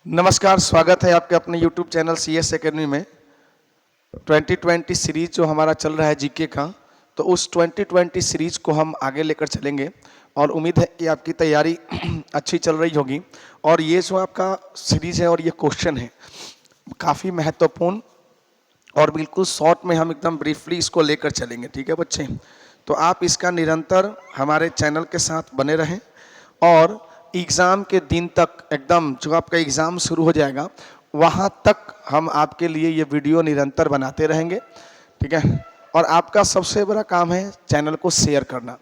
नमस्कार, स्वागत है आपके अपने YouTube चैनल CS एकेडमी में। 2020 सीरीज जो हमारा चल रहा है जीके का, तो उस 2020 सीरीज को हम आगे लेकर चलेंगे और उम्मीद है कि आपकी तैयारी अच्छी चल रही होगी। और ये जो आपका सीरीज है और ये क्वेश्चन है काफ़ी महत्वपूर्ण और बिल्कुल शॉर्ट में हम एकदम ब्रीफली इसको लेकर चलेंगे। ठीक है बच्चे, तो आप इसका निरंतर हमारे चैनल के साथ बने रहें और एग्ज़ाम के दिन तक एकदम जो आपका एग्ज़ाम शुरू हो जाएगा वहाँ तक हम आपके लिए ये वीडियो निरंतर बनाते रहेंगे। ठीक है, और आपका सबसे बड़ा काम है चैनल को शेयर करना।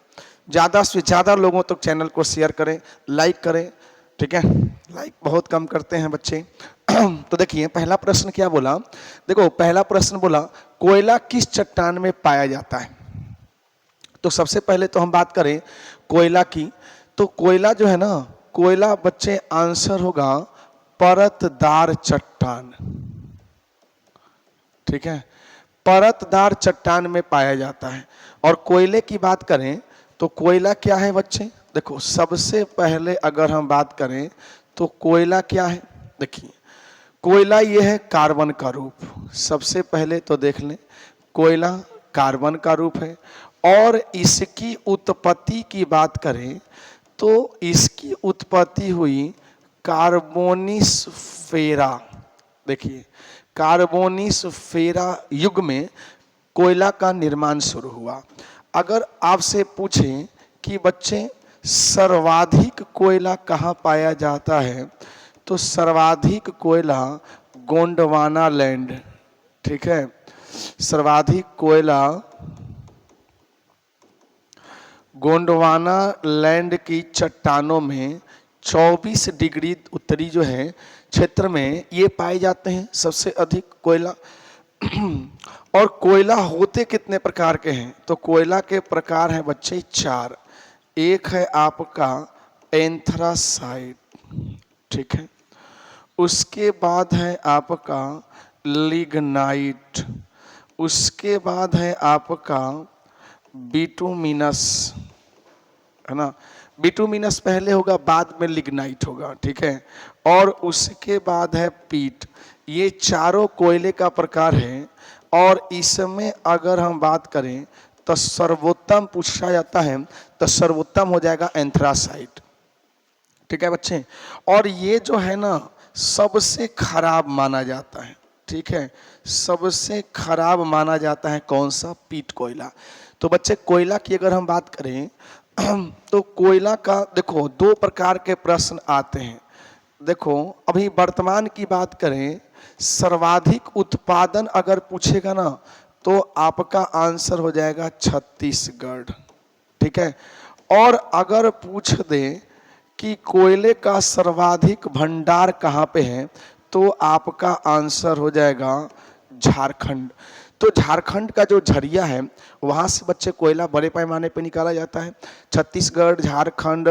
ज़्यादा से ज़्यादा लोगों तक चैनल को शेयर करें, लाइक करें। ठीक है, लाइक बहुत कम करते हैं बच्चे। तो देखिए पहला प्रश्न क्या बोला, देखो पहला प्रश्न बोला कोयला किस चट्टान में पाया जाता है। तो सबसे पहले तो हम बात करें कोयला की, तो कोयला जो है ना, कोयला बच्चे आंसर होगा परतदार चट्टान। ठीक है, परतदार चट्टान में पाया जाता है। और कोयले की बात करें तो कोयला क्या है बच्चे, देखो सबसे पहले अगर हम बात करें तो कोयला क्या है, देखिए कोयला ये है कार्बन का रूप। सबसे पहले तो देख लें, कोयला कार्बन का रूप है। और इसकी उत्पत्ति की बात करें तो इसकी उत्पत्ति हुई कार्बोनिस्फेरा। देखिए कार्बोनिस्फेरा युग में कोयला का निर्माण शुरू हुआ। अगर आपसे पूछें कि बच्चे सर्वाधिक कोयला कहाँ पाया जाता है, तो सर्वाधिक कोयला गोंडवाना लैंड। ठीक है, सर्वाधिक कोयला गोंडवाना लैंड की चट्टानों में 24 डिग्री उत्तरी जो है क्षेत्र में ये पाए जाते हैं सबसे अधिक कोयला। और कोयला होते कितने प्रकार के हैं, तो कोयला के प्रकार हैं बच्चे 4। एक है आपका एंथ्रासाइट, ठीक है, उसके बाद है आपका लिग्नाइट, उसके बाद है आपका बिटुमिनस, है ना, बिटुमिनस पहले होगा बाद में लिग्नाइट होगा। ठीक है, और उसके बाद है पीट। ये चारों कोयले का प्रकार है। और इसमें अगर हम बात करें तो सर्वोत्तम पूछा जाता है तो सर्वोत्तम हो जाएगा एंथ्रासाइट। ठीक है बच्चे, और ये जो है ना सबसे खराब माना जाता है। ठीक है, सबसे खराब माना जाता है कौन सा, पीट कोयला। तो बच्चे कोयला की अगर हम बात करें तो कोयला का देखो 2 प्रकार के प्रश्न आते हैं। देखो अभी वर्तमान की बात करें, सर्वाधिक उत्पादन अगर पूछेगा ना तो आपका आंसर हो जाएगा छत्तीसगढ़। ठीक है, और अगर पूछ दे कि कोयले का सर्वाधिक भंडार कहाँ पे है तो आपका आंसर हो जाएगा झारखंड। तो झारखंड का जो झरिया है वहाँ से बच्चे कोयला बड़े पैमाने पे निकाला जाता है। छत्तीसगढ़, झारखंड,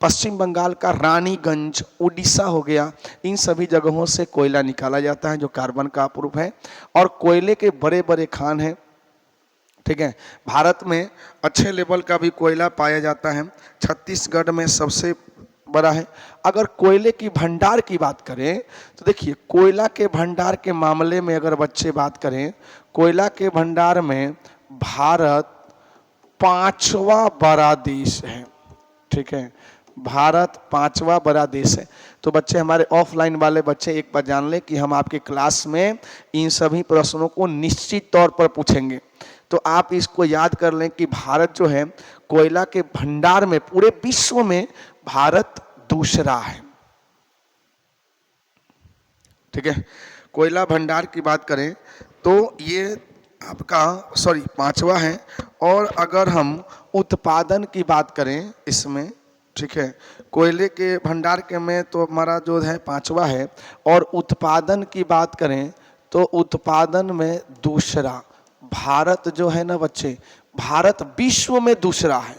पश्चिम बंगाल का रानीगंज, उड़ीसा हो गया, इन सभी जगहों से कोयला निकाला जाता है जो कार्बन का अपरूप है और कोयले के बड़े बड़े खान हैं। ठीक है, भारत में अच्छे लेवल का भी कोयला पाया जाता है, छत्तीसगढ़ में सबसे बड़ा है। अगर कोयले की भंडार की बात करें तो देखिए कोयला के भंडार के मामले में अगर बच्चे बात करें, कोयला के भंडार में भारत 5वां बड़ा देश है। ठीक है, भारत 5वां बड़ा देश है। तो बच्चे हमारे ऑफलाइन वाले बच्चे एक बार जान लें कि हम आपके क्लास में इन सभी प्रश्नों को निश्चित तौर पर पूछेंगे। तो आप इसको याद कर लें कि भारत जो है कोयला के भंडार में पूरे विश्व में भारत दूसरा है। ठीक है, कोयला भंडार की बात करें तो ये आपका 5वां है। और अगर हम उत्पादन की बात करें इसमें, ठीक है, कोयले के भंडार के में तो हमारा जो है 5वां है। और उत्पादन की बात करें तो उत्पादन में दूसरा भारत जो है ना बच्चे, भारत विश्व में दूसरा है।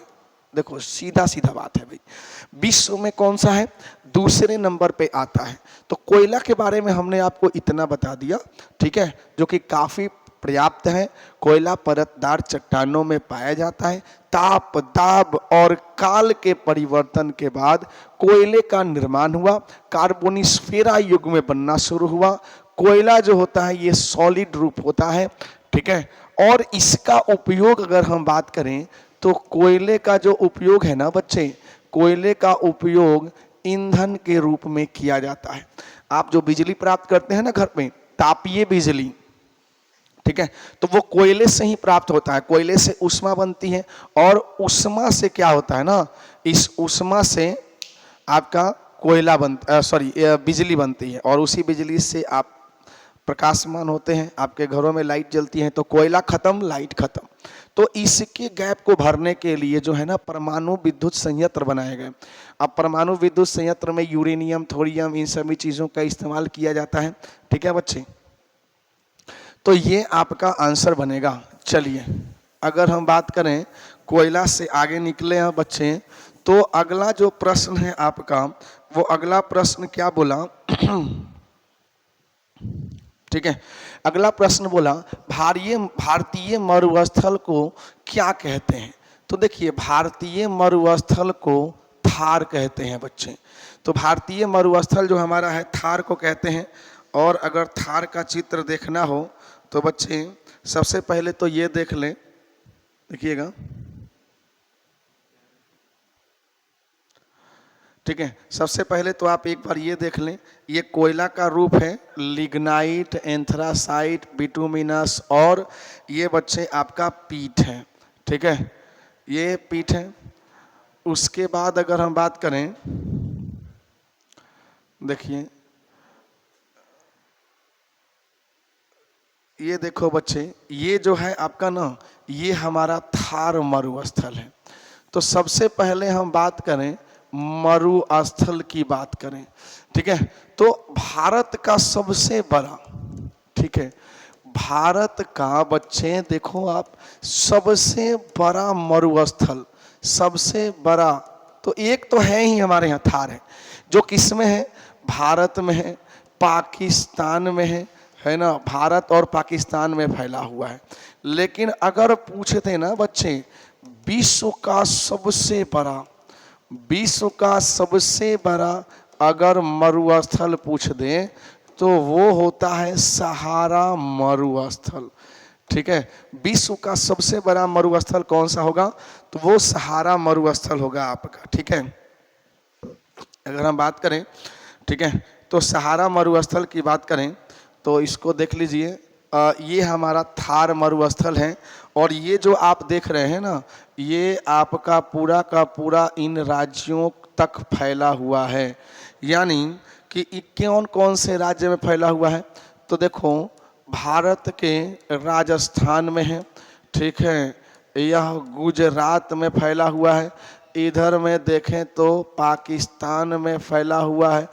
देखो सीधा सीधा बात है भाई, विश्व में कौन सा है, दूसरे नंबर पे आता है। तो कोयला के बारे में हमने आपको इतना बता दिया, ठीक है, जो कि काफ़ी पर्याप्त है। कोयला परतदार चट्टानों में पाया जाता है। ताप, दाब और काल के परिवर्तन के बाद कोयले का निर्माण हुआ, कार्बोनिस्फेरा युग में बनना शुरू हुआ। कोयला जो होता है ये सॉलिड रूप होता है, ठीक है। और इसका उपयोग अगर हम बात करें तो कोयले का जो उपयोग है ना बच्चे, कोयले का उपयोग ईंधन के रूप में किया जाता है। आप जो बिजली प्राप्त करते हैं ना घर में, तापीय बिजली, ठीक है, तो वो कोयले से ही प्राप्त होता है। कोयले से ऊष्मा बनती है और ऊष्मा से क्या होता है ना, इस ऊष्मा से आपका कोयला बिजली बनती है और उसी बिजली से आप प्रकाशमान होते हैं। आपके घरों में लाइट जलती है तो कोयला खत्म, लाइट खत्म। तो इसके गैप को भरने के लिए जो है ना परमाणु विद्युत संयंत्र बनाए गए। अब परमाणु विद्युत संयंत्र में यूरेनियम, थोरियम, इन सभी चीज़ों का इस्तेमाल किया जाता है, ठीक है बच्चे। तो ये आपका आंसर बनेगा। चलिए अगर हम बात करें कोयला से आगे निकले हैं बच्चे, तो अगला जो प्रश्न है आपका, वो अगला प्रश्न क्या बोला ठीक है, अगला प्रश्न बोला भारतीय मरुस्थल को क्या कहते हैं। तो देखिए भारतीय मरुस्थल को थार कहते हैं बच्चे। तो भारतीय मरुस्थल जो हमारा है थार को कहते हैं। और अगर थार का चित्र देखना हो तो बच्चे सबसे पहले तो ये देख लें, देखिएगा, ठीक है। सबसे पहले तो आप एक बार ये देख लें, ये कोयला का रूप है, लिग्नाइट, एंथ्रासाइट, बिटुमिनस, और ये बच्चे आपका पीट है, ठीक है, ये पीट है। उसके बाद अगर हम बात करें, देखिए ये देखो बच्चे, ये जो है आपका ना, ये हमारा थार मरुस्थल है। तो सबसे पहले हम बात करें मरुस्थल की बात करें, ठीक है, तो भारत का सबसे बड़ा, ठीक है, भारत का बच्चे देखो आप, सबसे बड़ा मरुस्थल, सबसे बड़ा, तो एक तो है ही हमारे यहाँ थार है, जो किस में है, भारत में है, पाकिस्तान में है ना, भारत और पाकिस्तान में फैला हुआ है। लेकिन अगर पूछते ना बच्चे विश्व का सबसे बड़ा, विश्व का सबसे बड़ा अगर मरुस्थल पूछ दें तो वो होता है सहारा मरुस्थल, ठीक है। विश्व का सबसे बड़ा मरुस्थल कौन सा होगा, तो वो सहारा मरुस्थल होगा आपका, ठीक है। अगर हम बात करें, ठीक है, तो सहारा मरुस्थल की बात करें तो इसको देख लीजिए, ये हमारा थार मरुस्थल है। और ये जो आप देख रहे हैं ना, ये आपका पूरा का पूरा इन राज्यों तक फैला हुआ है। यानी कि कौन कौन से राज्य में फैला हुआ है, तो देखो भारत के राजस्थान में है, ठीक है, यह गुजरात में फैला हुआ है, इधर में देखें तो पाकिस्तान में फैला हुआ है,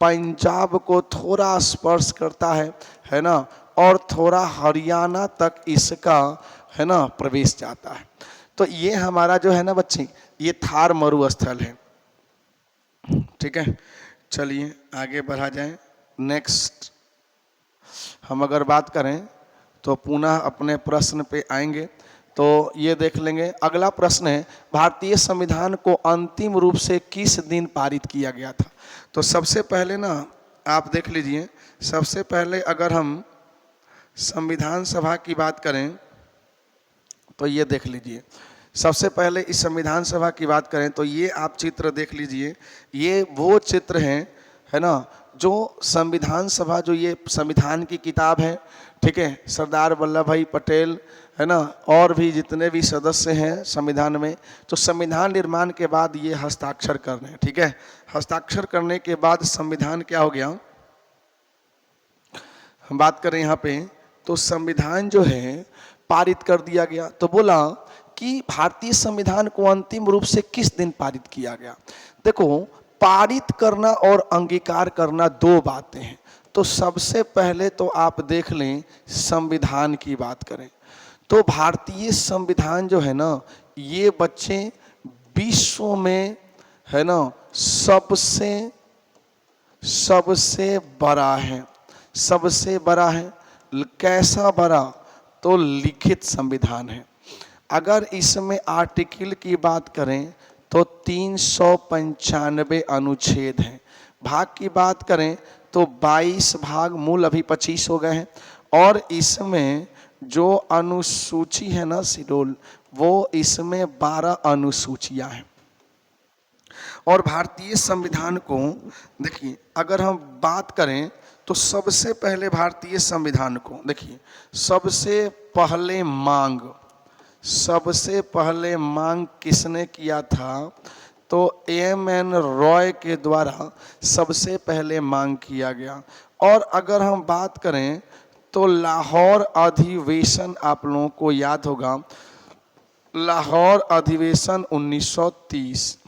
पंजाब को थोड़ा स्पर्श करता है ना, और थोड़ा हरियाणा तक इसका है ना प्रवेश जाता है। तो ये हमारा जो है ना बच्चे, ये थार मरुस्थल है, ठीक है। चलिए आगे बढ़ा जाए। नेक्स्ट हम अगर बात करें तो पुनः अपने प्रश्न पे आएंगे, तो ये देख लेंगे। अगला प्रश्न है भारतीय संविधान को अंतिम रूप से किस दिन पारित किया गया था। तो सबसे पहले ना आप देख लीजिए, सबसे पहले अगर हम संविधान सभा की बात करें तो ये देख लीजिए, सबसे पहले इस संविधान सभा की बात करें तो ये आप चित्र देख लीजिए, ये वो चित्र हैं, है ना, जो संविधान सभा, जो ये संविधान की किताब है, ठीक है, सरदार वल्लभ भाई पटेल, है ना, और भी जितने भी सदस्य हैं संविधान में, तो संविधान निर्माण के बाद ये हस्ताक्षर कर रहे हैं, ठीक है। हस्ताक्षर करने के बाद संविधान क्या हो गया, हम बात करें यहाँ पे, तो संविधान जो है पारित कर दिया गया। तो बोला कि भारतीय संविधान को अंतिम रूप से किस दिन पारित किया गया। देखो पारित करना और अंगीकार करना दो बातें हैं। तो सबसे पहले तो आप देख लें, संविधान की बात करें तो भारतीय संविधान जो है ना, ये बच्चे विश्व में है ना सबसे बड़ा है, सबसे बड़ा है। कैसा बड़ा, तो लिखित संविधान है। अगर इसमें आर्टिकल की बात करें तो 395 अनुच्छेद हैं। भाग की बात करें तो 22 भाग, मूल अभी 25 हो गए हैं। और इसमें जो अनुसूची है ना शेड्यूल, वो इसमें 12 अनुसूचियां हैं। और भारतीय संविधान को देखिए, अगर हम बात करें तो सबसे पहले भारतीय संविधान को देखिए, सबसे पहले मांग किसने किया था? तो एम.एन. रॉय के द्वारा सबसे पहले मांग किया गया। और अगर हम बात करें तो लाहौर अधिवेशन, आप लोगों को याद होगा, लाहौर अधिवेशन 1930,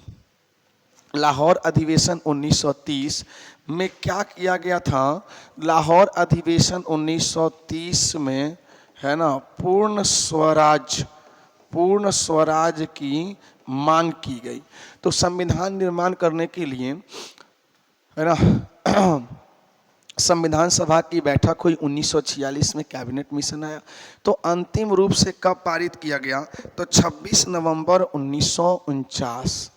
लाहौर अधिवेशन 1930 में क्या किया गया था? लाहौर अधिवेशन 1930 में है ना, पूर्ण स्वराज की मांग की गई। तो संविधान निर्माण करने के लिए है ना संविधान सभा की बैठक हुई 1946 में, कैबिनेट मिशन आया। तो अंतिम रूप से कब पारित किया गया? तो 26 नवंबर 1949।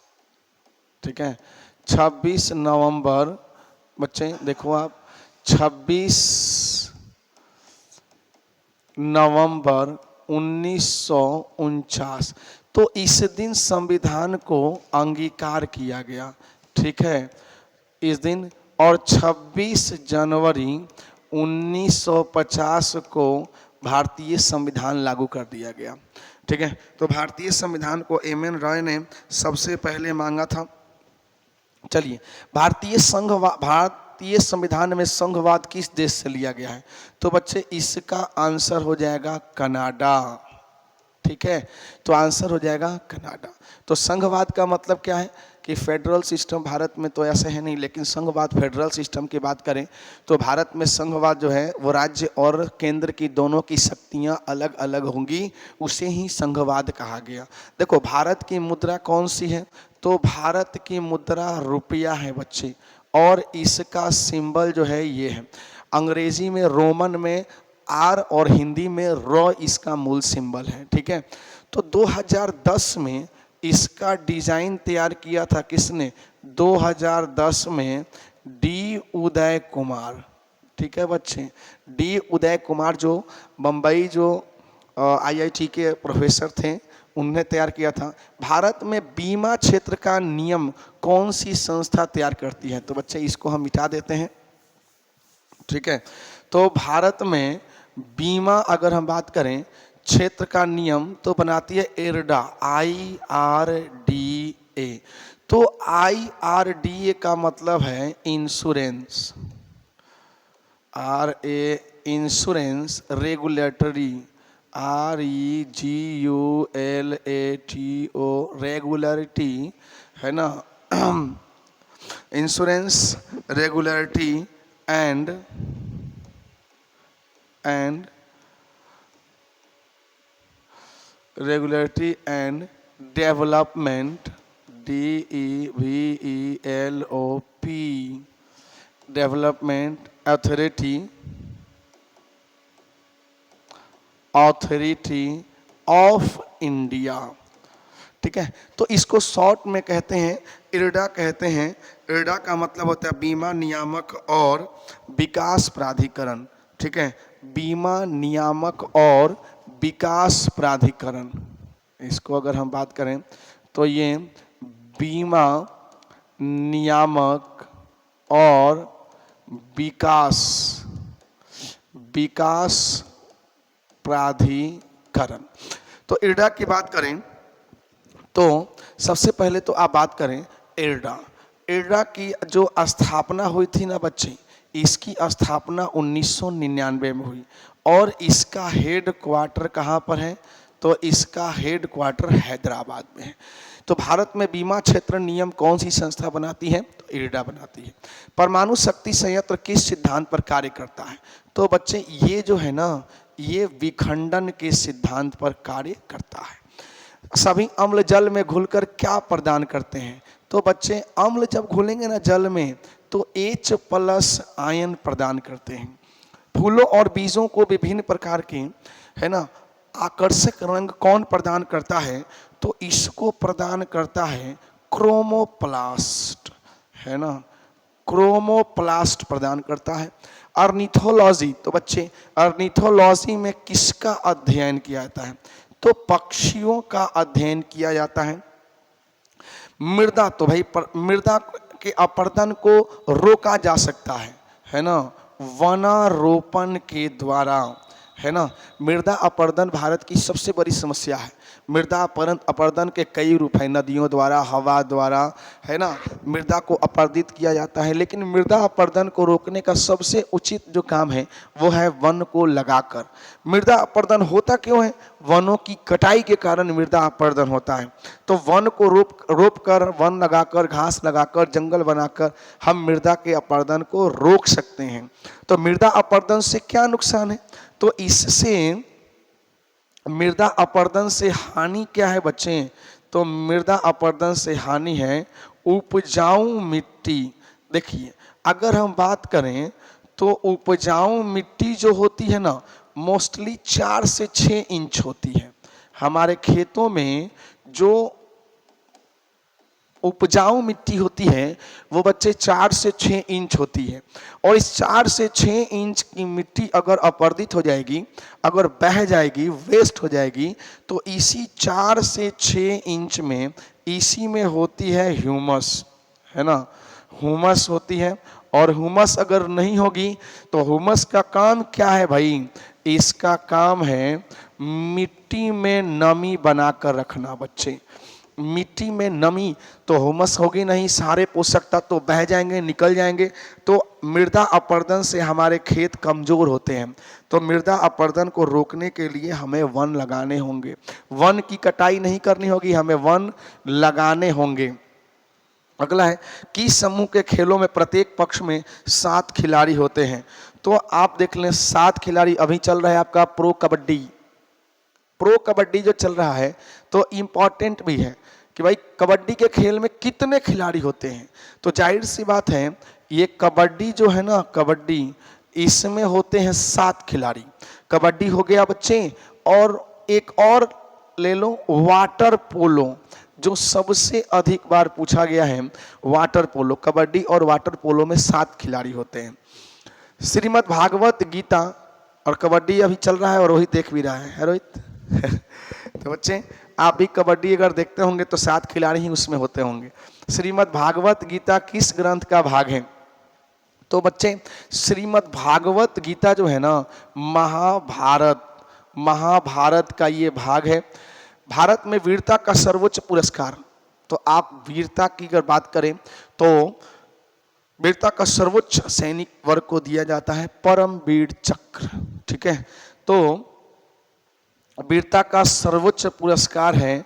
ठीक है, 26 नवंबर, बच्चे देखो आप, 26 नवंबर 1949। तो इस दिन संविधान को अंगीकार किया गया। ठीक है, इस दिन। और 26 जनवरी 1950 को भारतीय संविधान लागू कर दिया गया। ठीक है, तो भारतीय संविधान को एम.एन. रॉय ने सबसे पहले मांगा था। चलिए, भारतीय संविधान में संघवाद किस देश से लिया गया है? तो बच्चे इसका आंसर हो जाएगा कनाडा। ठीक है, तो आंसर हो जाएगा कनाडा। तो संघवाद का मतलब क्या है कि फेडरल सिस्टम, भारत में तो ऐसे है नहीं, लेकिन संघवाद फेडरल सिस्टम की बात करें तो भारत में संघवाद जो है वो राज्य और केंद्र की दोनों की शक्तियां अलग अलग होंगी, उसे ही संघवाद कहा गया। देखो, भारत की मुद्रा कौन सी है? तो भारत की मुद्रा रुपया है बच्चे, और इसका सिंबल जो है ये है, अंग्रेजी में रोमन में आर और हिंदी में रॉ इसका मूल सिंबल है। ठीक है, तो 2010 में इसका डिजाइन तैयार किया था किसने? 2010 में डी उदय कुमार। ठीक है बच्चे, डी उदय कुमार जो बम्बई जो IIT के प्रोफेसर थे, उन्होंने तैयार किया था। भारत में बीमा क्षेत्र का नियम कौन सी संस्था तैयार करती है? तो बच्चे इसको हम मिटा देते हैं। ठीक है, तो भारत में बीमा, अगर हम बात करें क्षेत्र का नियम, तो बनाती है IRDA, IRDA। तो IRDA का मतलब है insurance, insurance regulatory, REGULATO, regularity है ना, insurance regularity and regulatory and development, DEVELOP, development authority of India. ठीक है, तो इसको शॉर्ट में कहते हैं IRDA कहते हैं। IRDA का मतलब होता है बीमा नियामक और विकास प्राधिकरण। ठीक है, बीमा नियामक और विकास प्राधिकरण, इसको अगर हम बात करें तो ये बीमा नियामक और विकास प्राधिकरण। तो IRDA की बात करें तो सबसे पहले तो आप बात करें IRDA की जो स्थापना हुई थी ना बच्चे, इसकी स्थापना 1999 में हुई। और इसका हेड क्वार्टर कहाँ पर है? तो इसका हेड क्वार्टर हैदराबाद में है। तो भारत में बीमा क्षेत्र नियम कौन सी संस्था बनाती है? तो IRDA बनाती है। परमाणु शक्ति संयंत्र किस सिद्धांत पर कार्य करता है? तो बच्चे ये जो है ना, ये विखंडन के सिद्धांत पर कार्य करता है। सभी अम्ल जल में घुलकर क्या प्रदान करते हैं? तो बच्चे अम्ल जब घुलेंगे ना जल में तो H+ आयन प्रदान करते हैं। फूलों और बीजों को विभिन्न प्रकार के है ना। आकर्षक रंग कौन प्रदान करता है, तो इसको प्रदान करता है क्रोमोप्लास्ट, है ना, क्रोमोप्लास्ट प्रदान करता है। अर्निथोलॉजी, तो बच्चे अर्निथोलॉजी में किसका अध्ययन किया जाता है, तो पक्षियों का अध्ययन किया जाता है। मृदा, तो भाई मृदा के अपरदन को रोका जा सकता है ना, वनारोपण के द्वारा, है ना। मृदा अपरदन भारत की सबसे बड़ी समस्या है। मृदा अपरदन के कई रूप हैं, नदियों द्वारा, हवा द्वारा, है ना, मृदा को अपरदित किया जाता है। लेकिन मृदा अपरदन को रोकने का सबसे उचित जो काम है वो है वन को लगाकर। मृदा अपरदन होता क्यों है, वनों की कटाई के कारण मृदा अपरदन होता है। तो वन को रोप कर, वन लगाकर, घास लगाकर, जंगल बनाकर हम मृदा के अपरदन को रोक सकते हैं। तो मृदा अपरदन से क्या नुकसान है, तो इससे मृदा अपरदन से हानि क्या है बच्चे, तो मृदा अपरदन से हानि है उपजाऊ मिट्टी। देखिए अगर हम बात करें तो उपजाऊ मिट्टी जो होती है ना, मोस्टली 4 से 6 इंच होती है। हमारे खेतों में जो उपजाऊ मिट्टी होती है वो बच्चे 4 से 6 इंच होती है। और इस 4 से 6 इंच की मिट्टी अगर अपरदित हो जाएगी, अगर बह जाएगी, वेस्ट हो जाएगी, तो इसी 4 से 6 इंच में इसी में होती है ह्यूमस, है ना, ह्यूमस होती है। और ह्यूमस अगर नहीं होगी तो ह्यूमस का काम क्या है भाई, इसका काम है मिट्टी में नमी बनाकर रखना। बच्चे मिट्टी में नमी, तो ह्यूमस होगी नहीं, सारे पोषक तत्व तो बह जाएंगे, निकल जाएंगे, तो मृदा अपरदन से हमारे खेत कमजोर होते हैं। तो मृदा अपरदन को रोकने के लिए हमें वन लगाने होंगे। वन की कटाई नहीं करनी होगी, हमें वन लगाने होंगे। अगला है कि समूह के खेलों में प्रत्येक पक्ष में 7 खिलाड़ी होते हैं। तो आप देख लें 7 खिलाड़ी। अभी चल रहा है आपका प्रो कबड्डी, प्रो कबड्डी जो चल रहा है, तो इम्पॉर्टेंट भी है कि भाई कबड्डी के खेल में कितने खिलाड़ी होते हैं। तो जाहिर सी बात है ये कबड्डी जो है ना, कबड्डी, इसमें होते हैं 7 खिलाड़ी। कबड्डी हो गया बच्चे, और एक और ले लो वाटर पोलो, जो सबसे अधिक बार पूछा गया है वाटर पोलो। कबड्डी और वाटर पोलो में 7 खिलाड़ी होते हैं। श्रीमद् भागवत गीता, और कबड्डी अभी चल रहा है और रोहित देख भी रहा है रोहित तो बच्चे आप भी कबड्डी अगर देखते होंगे तो 7 खिलाड़ी ही उसमें होते होंगे। श्रीमद् भागवत गीता किस ग्रंथ का भाग है, तो बच्चे श्रीमद् भागवत गीता जो है ना, महाभारत का ये भाग है। भारत में वीरता का सर्वोच्च पुरस्कार, तो आप वीरता की अगर बात करें तो वीरता का सर्वोच्च सैनिक वर्ग को दिया जाता है परमवीर चक्र। ठीक है, तो वीरता का सर्वोच्च पुरस्कार है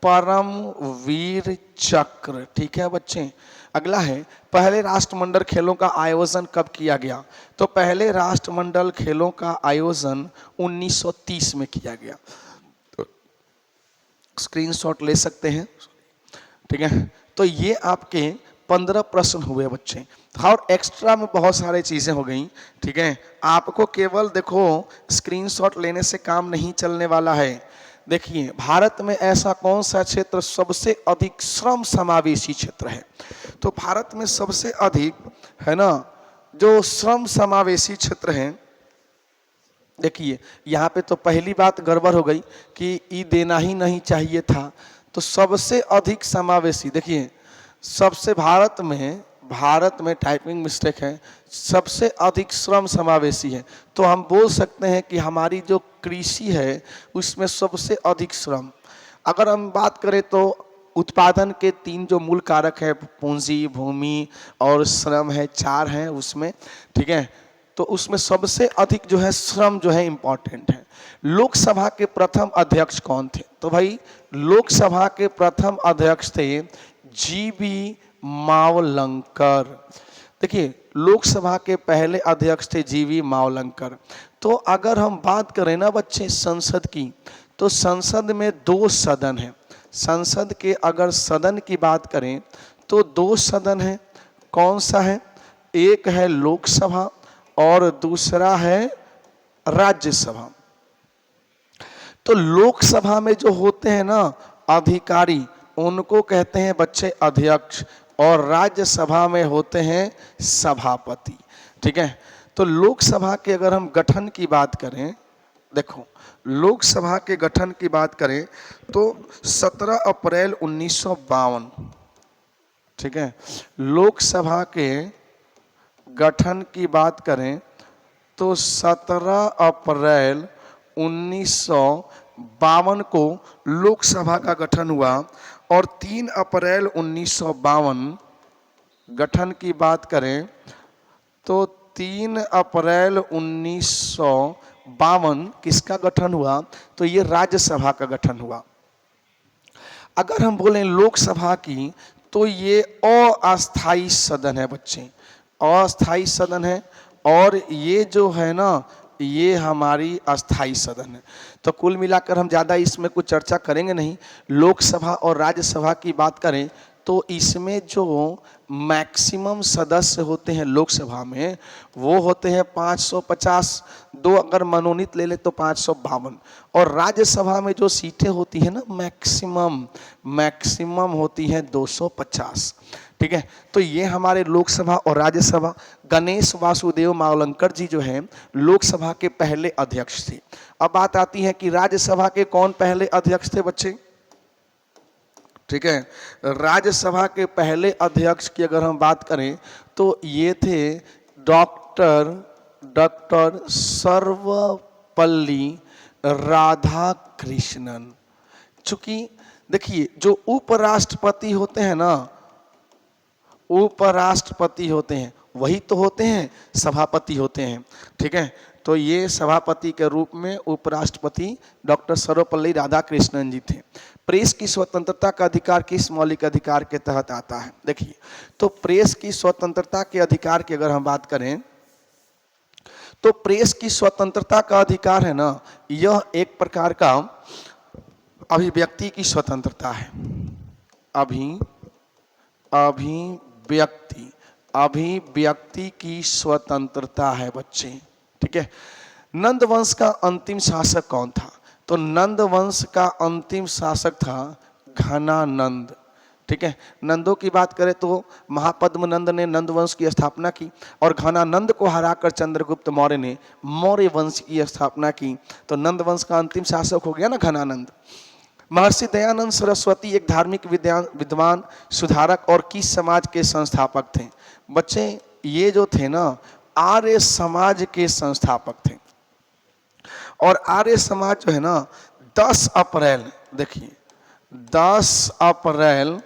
परमवीर चक्र। ठीक है बच्चे। अगला है पहले राष्ट्रमंडल खेलों का आयोजन कब किया गया, तो पहले राष्ट्रमंडल खेलों का आयोजन 1930 में किया गया। तो स्क्रीनशॉट ले सकते हैं। ठीक है, तो ये आपके 15 प्रश्न हुए बच्चे, और एक्स्ट्रा में बहुत सारे चीज़ें हो गई। ठीक है, आपको केवल देखो स्क्रीनशॉट लेने से काम नहीं चलने वाला है। देखिए भारत में ऐसा कौन सा क्षेत्र सबसे अधिक श्रम समावेशी क्षेत्र है, तो भारत में सबसे अधिक, है ना, जो श्रम समावेशी क्षेत्र है, देखिए यहाँ पे तो पहली बात गड़बड़ हो गई कि ई देना ही नहीं चाहिए था। तो सबसे अधिक समावेशी, देखिए सबसे भारत में टाइपिंग मिस्टेक है, सबसे अधिक श्रम समावेशी है। तो हम बोल सकते हैं कि हमारी जो कृषि है उसमें सबसे अधिक श्रम। अगर हम बात करें तो उत्पादन के 3 जो मूल कारक है, पूंजी, भूमि और श्रम है, 4 हैं उसमें। ठीक है, तो उसमें सबसे अधिक जो है श्रम जो है इम्पॉर्टेंट है। लोकसभा के प्रथम अध्यक्ष कौन थे, तो भाई लोकसभा के प्रथम अध्यक्ष थे जीवी मावलंकर। देखिए लोकसभा के पहले अध्यक्ष थे जीवी मावलंकर। तो अगर हम बात करें ना बच्चे संसद की, तो संसद में 2 सदन हैं। संसद के अगर सदन की बात करें तो 2 सदन हैं। कौन सा है, एक है लोकसभा और दूसरा है राज्यसभा। तो लोकसभा में जो होते हैं ना अधिकारी, उनको कहते हैं बच्चे अध्यक्ष, और राज्यसभा में होते हैं सभापति। ठीक है, तो लोकसभा के अगर हम गठन की बात करें, देखो लोकसभा के गठन की बात करें तो 17 अप्रैल 1952, ठीक है, लोकसभा के गठन की बात करें तो 17 अप्रैल 1952 को लोकसभा का गठन हुआ, और 3 अप्रैल 1952 गठन की बात करें तो 3 अप्रैल 1952 किसका गठन हुआ, तो ये राज्यसभा का गठन हुआ। अगर हम बोलें लोकसभा की तो ये अस्थाई सदन है बच्चे, अस्थाई सदन है, और ये जो है ना ये हमारी अस्थाई सदन है। तो कुल मिलाकर हम ज़्यादा इसमें कुछ चर्चा करेंगे नहीं। लोकसभा और राज्यसभा की बात करें तो इसमें जो मैक्सिमम सदस्य होते हैं लोकसभा में वो होते हैं 550, दो अगर मनोनीत ले ले तो 552, और राज्यसभा में जो सीटें होती हैं ना मैक्सिमम होती हैं 250। ठीक है, तो ये हमारे लोकसभा और राज्यसभा। गणेश वासुदेव मावलंकर जी जो हैं लोकसभा के पहले अध्यक्ष थे। अब बात आती है कि राज्यसभा के कौन पहले अध्यक्ष थे बच्चे। ठीक है, राज्यसभा के पहले अध्यक्ष की अगर हम बात करें तो ये थे डॉक्टर सर्वपल्ली राधाकृष्णन। चूंकि देखिए जो उपराष्ट्रपति होते हैं ना, उपराष्ट्रपति होते हैं वही तो होते हैं सभापति होते हैं। ठीक है, तो ये सभापति के रूप में उपराष्ट्रपति डॉक्टर सर्वपल्ली राधाकृष्णन जी थे। प्रेस की स्वतंत्रता का अधिकार किस मौलिक अधिकार के तहत आता है। देखिए, तो प्रेस की स्वतंत्रता के अधिकार की अगर हम बात करें तो प्रेस की स्वतंत्रता का अधिकार है ना, यह एक प्रकार का अभिव्यक्ति की स्वतंत्रता है। अभिव्यक्ति की स्वतंत्रता है बच्चे। ठीक है, नंद वंश का अंतिम शासक कौन था, तो नंद वंश का अंतिम शासक था घनानंद। ठीक है, नंदों की बात करें तो महापद्म नंद ने नंद वंश की स्थापना की, और घनानंद को हराकर चंद्रगुप्त मौर्य ने मौर्य वंश की स्थापना की। तो नंद वंश का अंतिम शासक हो गया ना घनानंद। महर्षि दयानंद सरस्वती एक धार्मिक विद्वान, सुधारक और किस समाज के संस्थापक थे। बच्चे ये जो थे ना आर्य समाज के संस्थापक थे, और आर्य समाज जो है ना 10 अप्रैल, देखिए 10 अप्रैल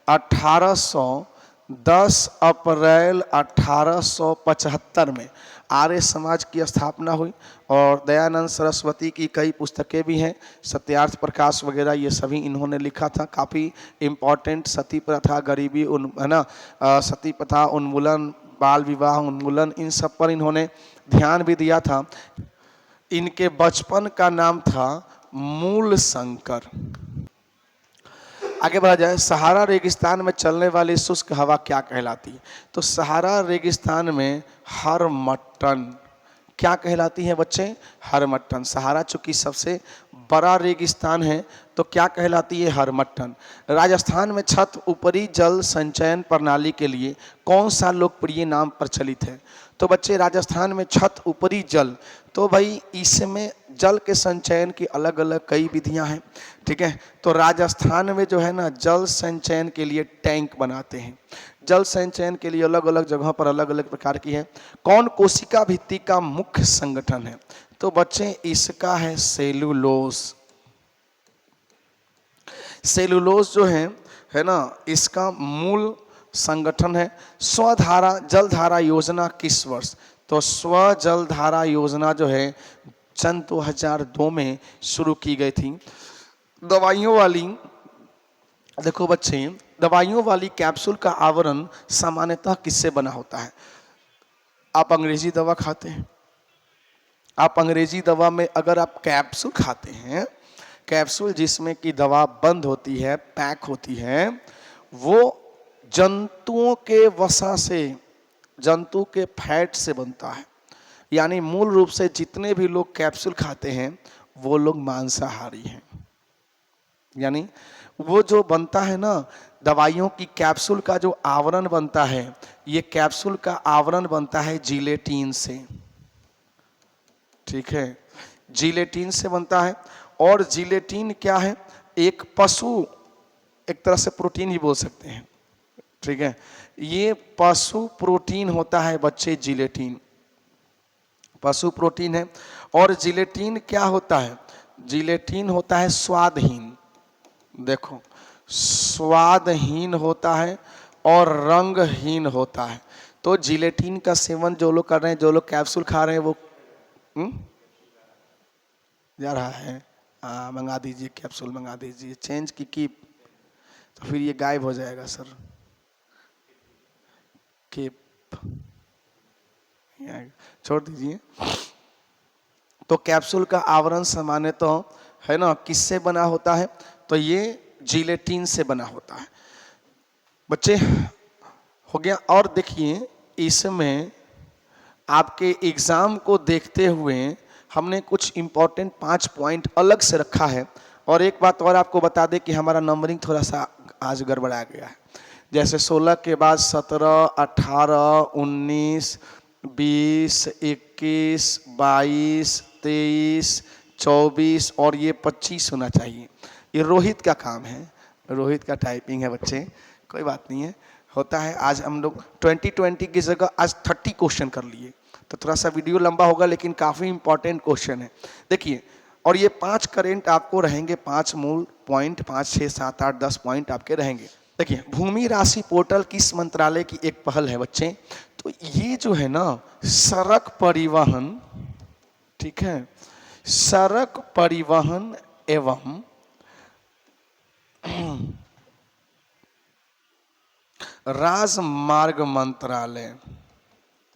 1875 में आर्य समाज की स्थापना हुई। और दयानंद सरस्वती की कई पुस्तकें भी हैं, सत्यार्थ प्रकाश वगैरह, ये सभी इन्होंने लिखा था। काफ़ी इम्पॉर्टेंट सती प्रथा, गरीबी है ना, सती प्रथा उन्मूलन, बाल विवाह उन्मूलन, इन सब पर इन्होंने ध्यान भी दिया था। इनके बचपन का नाम था मूल शंकर। आगे बढ़ा जाए, सहारा रेगिस्तान में चलने वाली शुष्क हवा क्या कहलाती है, तो सहारा रेगिस्तान में हरमट्टन क्या कहलाती है बच्चे, हरमट्टन। सहारा चूंकि सबसे बड़ा रेगिस्तान है तो क्या कहलाती है, हरमट्टन। राजस्थान में छत ऊपरी जल संचयन प्रणाली के लिए कौन सा लोकप्रिय नाम प्रचलित है, तो बच्चे राजस्थान में छत ऊपरी जल, तो भाई इसमें जल के संचयन की अलग अलग कई विधियां हैं। ठीक है, तो राजस्थान में जो है ना जल संचयन के लिए टैंक बनाते हैं। जल संचयन के लिए अलग अलग जगहों पर अलग अलग प्रकार की है। कौन कोशिका भित्ति का मुख्य संगठन है, तो बच्चे इसका है सेलुलोज। सेलुलोज जो है ना इसका मूल संगठन है। स्वधारा जलधारा योजना किस वर्ष, तो स्व जलधारा योजना जो है सन 2002 में शुरू की गई थी। दवाइयों वाली, देखो बच्चे, दवाइयों वाली कैप्सूल का आवरण सामान्यतः किससे बना होता है। आप अंग्रेजी दवा खाते हैं, आप अंग्रेजी दवा में अगर आप कैप्सूल खाते हैं, कैप्सूल जिसमें कि दवा बंद होती है, पैक होती है, वो जंतुओं के वसा से, जंतु के फैट से बनता है। यानी मूल रूप से जितने भी लोग कैप्सूल खाते हैं वो लोग मांसाहारी हैं। यानी वो जो बनता है ना दवाइयों की कैप्सूल का जो आवरण बनता है, ये कैप्सूल का आवरण बनता है जिलेटिन से, ठीक है, जिलेटिन से बनता है। और जिलेटिन क्या है, एक पशु, एक तरह से प्रोटीन ही बोल सकते हैं, ठीक है, ये पशु प्रोटीन होता है बच्चे, जिलेटिन पशु प्रोटीन है। और जिलेटिन क्या होता है, जिलेटिन होता है स्वादहीन, देखो स्वादहीन होता है और रंगहीन होता है। तो जिलेटिन का सेवन जो लोग कर रहे हैं, जो लोग कैप्सूल खा रहे हैं, वो जा रहा है, मंगा दीजिए कैप्सूल, मंगा दीजिए, चेंज की तो फिर ये गायब हो जाएगा सर। कीप छोड़ दीजिए। तो कैप्सूल का आवरण सामान्य तो है ना किससे बना होता है, तो ये जिलेटिन से बना होता है बच्चे, हो गया। और देखिए इसमें आपके एग्जाम को देखते हुए हमने कुछ इंपॉर्टेंट 5 पॉइंट अलग से रखा है। और एक बात और आपको बता दें कि हमारा नंबरिंग थोड़ा सा आज गड़बड़ा गया है। जैसे 16 के बाद 17, 18, 19, 20, 21, 22, 23, 24 और ये 25 होना चाहिए। ये रोहित का काम है, रोहित का टाइपिंग है बच्चे, कोई बात नहीं है, होता है। आज हम लोग 20 की जगह आज 30 क्वेश्चन कर लिए, तो थोड़ा सा वीडियो लंबा होगा लेकिन काफ़ी इंपॉर्टेंट क्वेश्चन है। देखिए, और ये 5 करेंट आपको रहेंगे, 5 मूल पॉइंट, 5, 6, 7, 8, 10 पॉइंट आपके रहेंगे। देखिए, भूमि राशि पोर्टल किस मंत्रालय की एक पहल है बच्चे, तो ये जो है ना सड़क परिवहन, ठीक है, सड़क परिवहन एवं राजमार्ग मंत्रालय,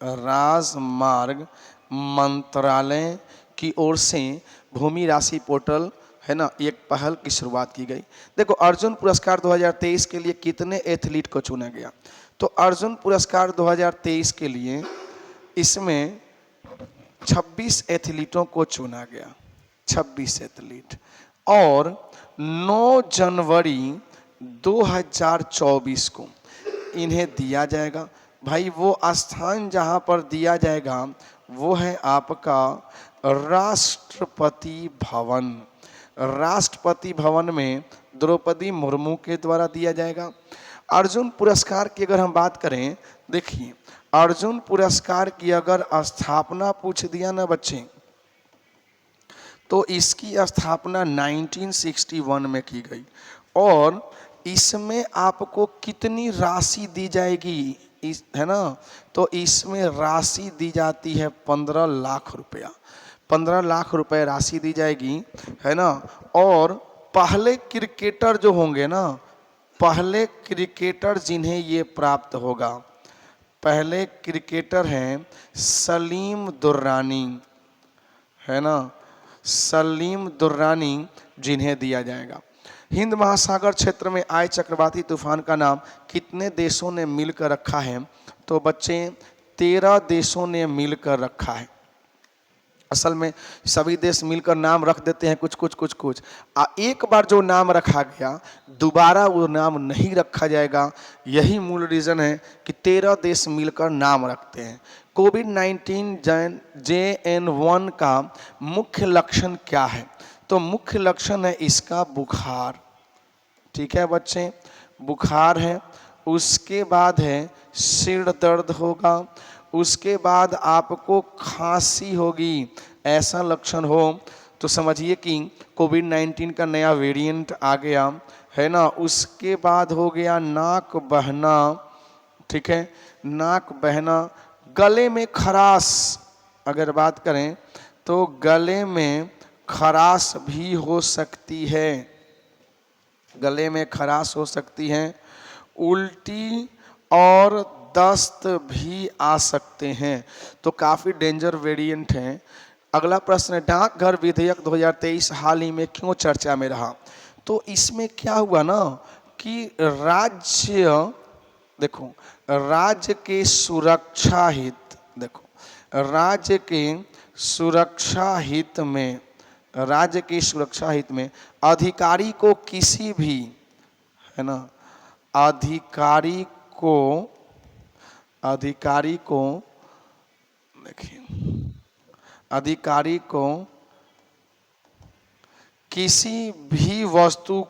राजमार्ग मंत्रालय की ओर से भूमि राशि पोर्टल है ना एक पहल की शुरुआत की गई। देखो, अर्जुन पुरस्कार 2023 के लिए कितने एथलीट को चुना गया, तो अर्जुन पुरस्कार 2023 के लिए इसमें 26 एथलीटों को चुना गया, 26 एथलीट। और 9 जनवरी 2024 को इन्हें दिया जाएगा। भाई वो स्थान जहां पर दिया जाएगा वो है आपका राष्ट्रपति भवन। राष्ट्रपति भवन में द्रौपदी मुर्मू के द्वारा दिया जाएगा। अर्जुन पुरस्कार की अगर हम बात करें, देखिए अर्जुन पुरस्कार की अगर स्थापना पूछ दिया ना बच्चे, तो इसकी स्थापना 1961 में की गई। और इसमें आपको कितनी राशि दी जाएगी, है ना, तो इसमें राशि दी जाती है 15 लाख रुपया, 15 लाख रुपए राशि दी जाएगी, है ना। और पहले क्रिकेटर जो होंगे ना, पहले क्रिकेटर जिन्हें ये प्राप्त होगा, पहले क्रिकेटर हैं सलीम दुर्रानी, है ना, सलीम दुर्रानी, जिन्हें दिया जाएगा। हिंद महासागर क्षेत्र में आए चक्रवाती तूफान का नाम कितने देशों ने मिलकर रखा है, तो बच्चे 13 देशों ने मिलकर रखा है। असल में सभी देश मिलकर नाम रख देते हैं कुछ कुछ कुछ कुछ, एक बार जो नाम रखा गया दोबारा वो नाम नहीं रखा जाएगा। यही मूल रीज़न है कि 13 देश मिलकर नाम रखते हैं। कोविड-19 JN1 का मुख्य लक्षण क्या है, तो मुख्य लक्षण है इसका बुखार, ठीक है बच्चे, बुखार है। उसके बाद है सिर दर्द होगा, उसके बाद आपको खांसी होगी, ऐसा लक्षण हो तो समझिए कि कोविड-19 का नया वेरिएंट आ गया, है ना। उसके बाद हो गया नाक बहना, ठीक है, नाक बहना। गले में खराश अगर बात करें तो गले में खराश भी हो सकती है, गले में खराश हो सकती है। उल्टी और दस्त भी आ सकते हैं, तो काफ़ी डेंजर वेरिएंट है। अगला प्रश्न है, डाकघर विधेयक 2023 हाल ही में क्यों चर्चा में रहा, तो इसमें क्या हुआ ना कि राज्य, देखो राज्य के सुरक्षा हित, देखो राज्य के सुरक्षा हित में राज्य की सुरक्षा हित में अधिकारी को किसी भी, है ना, अधिकारी को देखिए, अधिकारी को किसी भी वस्तु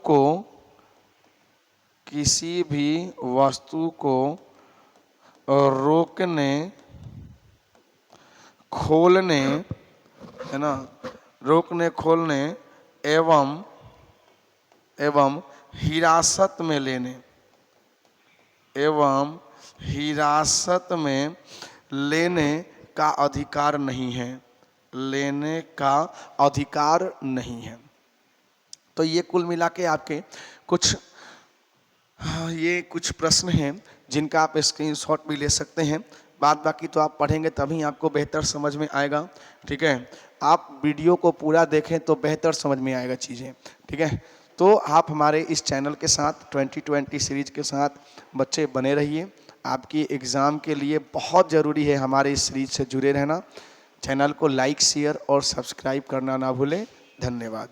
को रोकने, खोलने, है ना, रोकने, खोलने एवं हिरासत में लेने का अधिकार नहीं है, लेने का अधिकार नहीं है। तो ये कुल मिला के आपके कुछ कुछ प्रश्न हैं जिनका आप स्क्रीनशॉट भी ले सकते हैं। बात बाकी तो आप पढ़ेंगे तभी आपको बेहतर समझ में आएगा, ठीक है। आप वीडियो को पूरा देखें तो बेहतर समझ में आएगा चीज़ें, ठीक है। तो आप हमारे इस चैनल के साथ 2020 सीरीज के साथ बच्चे बने रहिए। आपकी एग्ज़ाम के लिए बहुत ज़रूरी है हमारे इस सीरीज से जुड़े रहना। चैनल को लाइक, शेयर और सब्सक्राइब करना ना भूलें। धन्यवाद।